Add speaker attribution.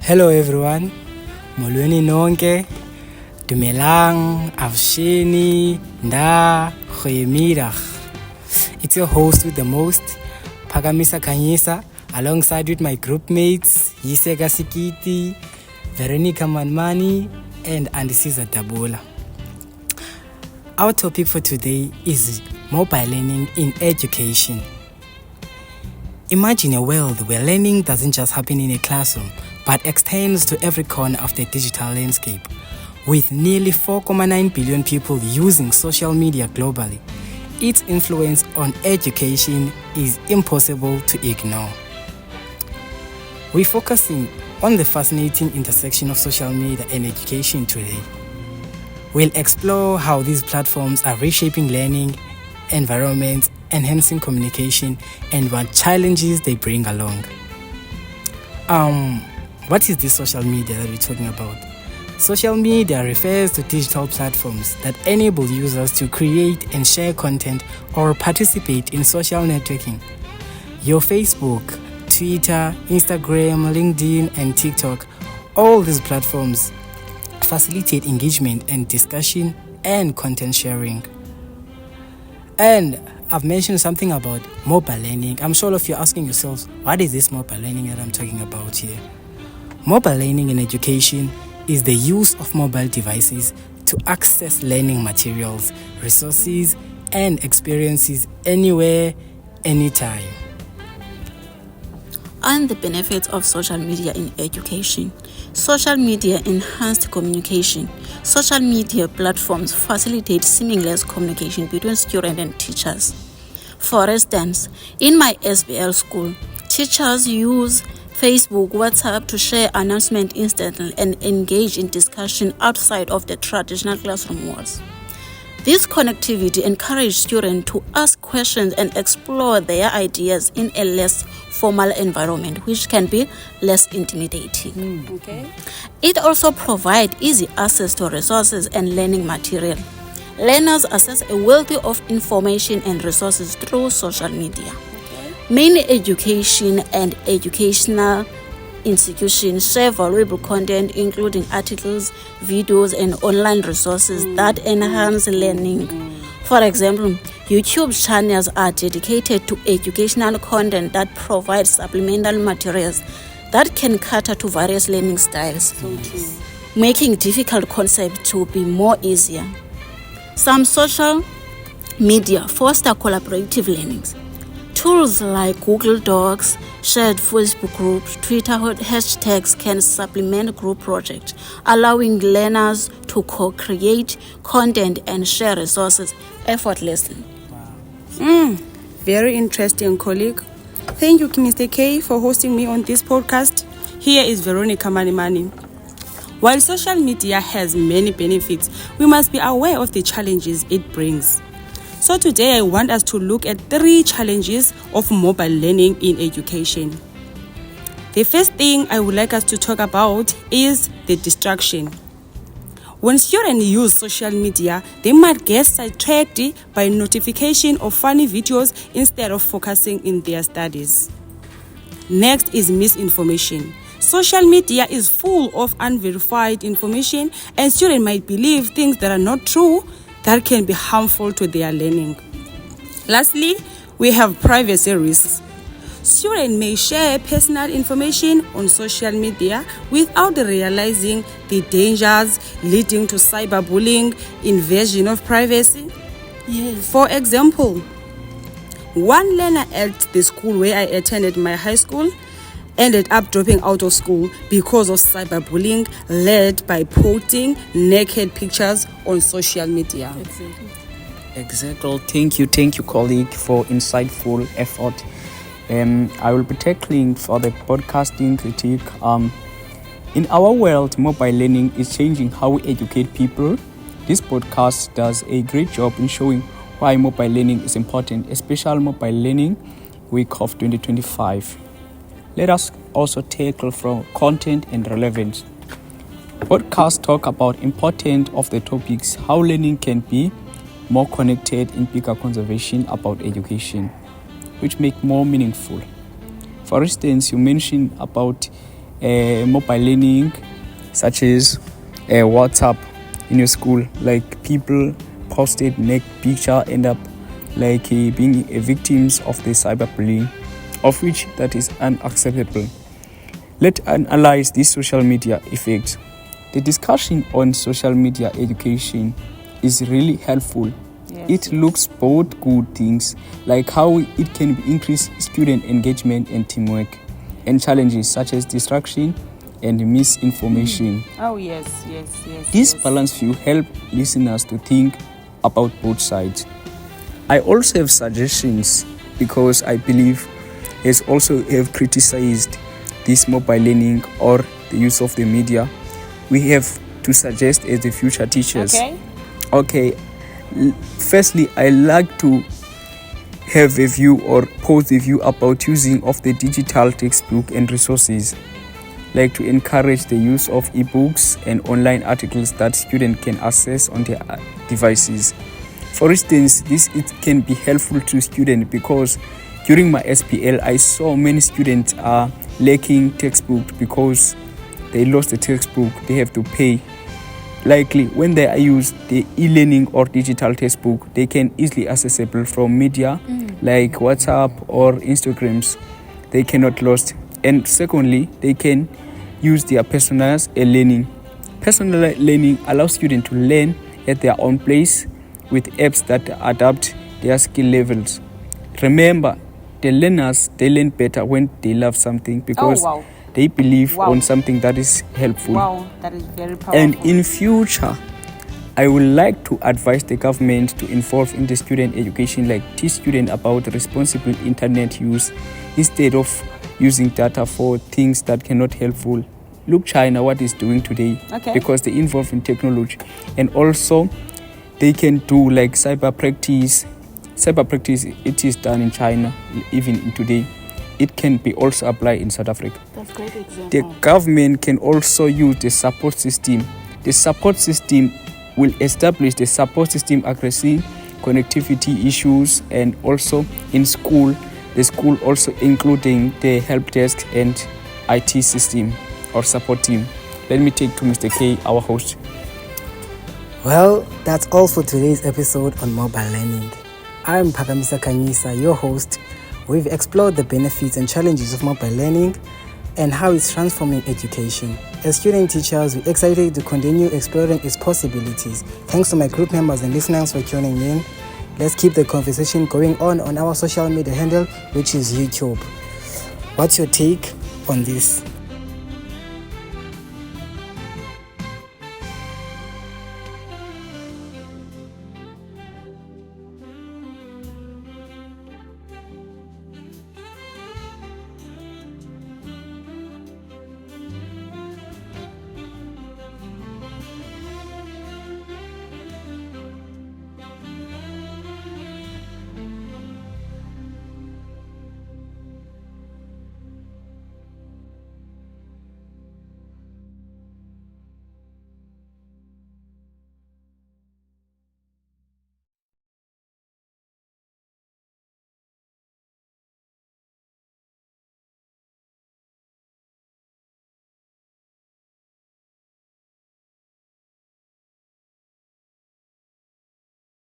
Speaker 1: Hello everyone, molweni nonke, dumelang, avsheni, nda, goeiemiddag. It's your host with the most, Phakamisa Khanyisa, alongside with my group mates, Yiseka Sikiti, Veronica Manmani, and Andisiza Tabula. Our topic for today is mobile learning in education. Imagine a world where learning doesn't just happen in a classroom, but extends to every corner of the digital landscape. With nearly 4.9 billion people using social media globally, its influence on education is impossible to ignore. We're focusing on the fascinating intersection of social media and education today. We'll explore how these platforms are reshaping learning environments, enhancing communication, and what challenges they bring along. What is this social media that we're talking about? Social media refers to digital platforms that enable users to create and share content or participate in social networking. Your Facebook, Twitter, Instagram, LinkedIn, and TikTok, all these platforms facilitate engagement and discussion and content sharing. And I've mentioned something about mobile learning. I'm sure all of you are asking yourselves, what is this mobile learning that I'm talking about here? Mobile learning in education is the use of mobile devices to access learning materials, resources, and experiences anywhere, anytime.
Speaker 2: And the benefits of social media in education. Social media enhanced communication. Social media platforms facilitate seamless communication between students and teachers. For instance, in my SBL school, teachers use Facebook, WhatsApp to share announcements instantly and engage in discussion outside of the traditional classroom walls. This connectivity encourages students to ask questions and explore their ideas in a less formal environment, which can be less intimidating. Okay. It also provides easy access to resources and learning material. Learners access a wealth of information and resources through social media. Many education and educational institutions share valuable content, including articles, videos, and online resources that enhance learning. For example, YouTube channels are dedicated to educational content that provides supplemental materials that can cater to various learning styles, making difficult concepts to be more easier. Some social media foster collaborative learnings. Tools like Google Docs, shared Facebook groups, Twitter hashtags can supplement group projects, allowing learners to co-create content and share resources effortlessly.
Speaker 3: Very interesting, colleague. Thank you, Mr. K, for hosting me on this podcast. Here is Veronica Manimani. While social media has many benefits, we must be aware of the challenges it brings. So today I want us to look at 3 challenges of mobile learning in education. The first thing I would like us to talk about is the distraction. When students use social media, they might get sidetracked by notification of funny videos instead of focusing in their studies. Next is misinformation. Social media is full of unverified information, and students might believe things that are not true that can be harmful to their learning. Lastly, we have privacy risks. Students may share personal information on social media without realizing the dangers leading to cyberbullying, invasion of privacy.
Speaker 2: Yes.
Speaker 3: For example, one learner at the school where I attended my high school ended up dropping out of school because of cyberbullying led by posting naked pictures on social media.
Speaker 4: Exactly. Thank you, colleague, for insightful effort. I will be tackling for the podcasting critique. In our world, mobile learning is changing how we educate people. This podcast does a great job in showing why mobile learning is important, especially mobile learning week of 2025. Let us also tackle from content and relevance. Podcasts talk about importance of the topics, how learning can be more connected in bigger conversation about education, which make more meaningful. For instance, you mentioned about mobile learning, such as WhatsApp in your school. Like people posted naked picture end up like being victims of the cyberbullying, of which that is unacceptable. Let's analyze this social media effect. The discussion on social media education is really helpful. It looks both good things, like how it can increase student engagement and teamwork, and challenges such as distraction and misinformation.
Speaker 3: Oh, yes.
Speaker 4: This balanced view help listeners to think about both sides. I also have suggestions because I believe as also have criticized this mobile learning or the use of the media. We have to suggest as the future teachers. Okay. Firstly, I like to have a view or pose a view about using of the digital textbook and resources, like to encourage the use of ebooks and online articles that students can access on their devices. For instance, it can be helpful to students because during my SPL, I saw many students are lacking textbook because they lost the textbook. They have to pay. Likely, when they use the e-learning or digital textbook, they can easily accessible from media like WhatsApp or Instagrams. They cannot lost. And secondly, they can use their personalized learning. Personal learning allows students to learn at their own place with apps that adapt their skill levels. Remember, the learners, they learn better when they love something because they believe on something that is helpful.
Speaker 3: Wow, that is very powerful.
Speaker 4: And in future, I would like to advise the government to involve in the student education, like teach students about responsible internet use instead of using data for things that cannot helpful. Look China, what is doing today, because they involve in technology. And also, they can do like cyber practice. Cyber practice, it is done in China, even in today. It can be also applied in South Africa.
Speaker 2: That's a great example.
Speaker 4: The government can also use the support system. The support system will establish the support system addressing connectivity issues, and also in school, the school also including the help desk and IT system or support team. Let me take to Mr. K, our host.
Speaker 1: Well, that's all for today's episode on mobile learning. I'm Pakamisa Kanyisa, your host. We've explored the benefits and challenges of mobile learning and how it's transforming education. As student teachers, we're excited to continue exploring its possibilities. Thanks to my group members and listeners for tuning in. Let's keep the conversation going on our social media handle, which is YouTube. What's your take on this?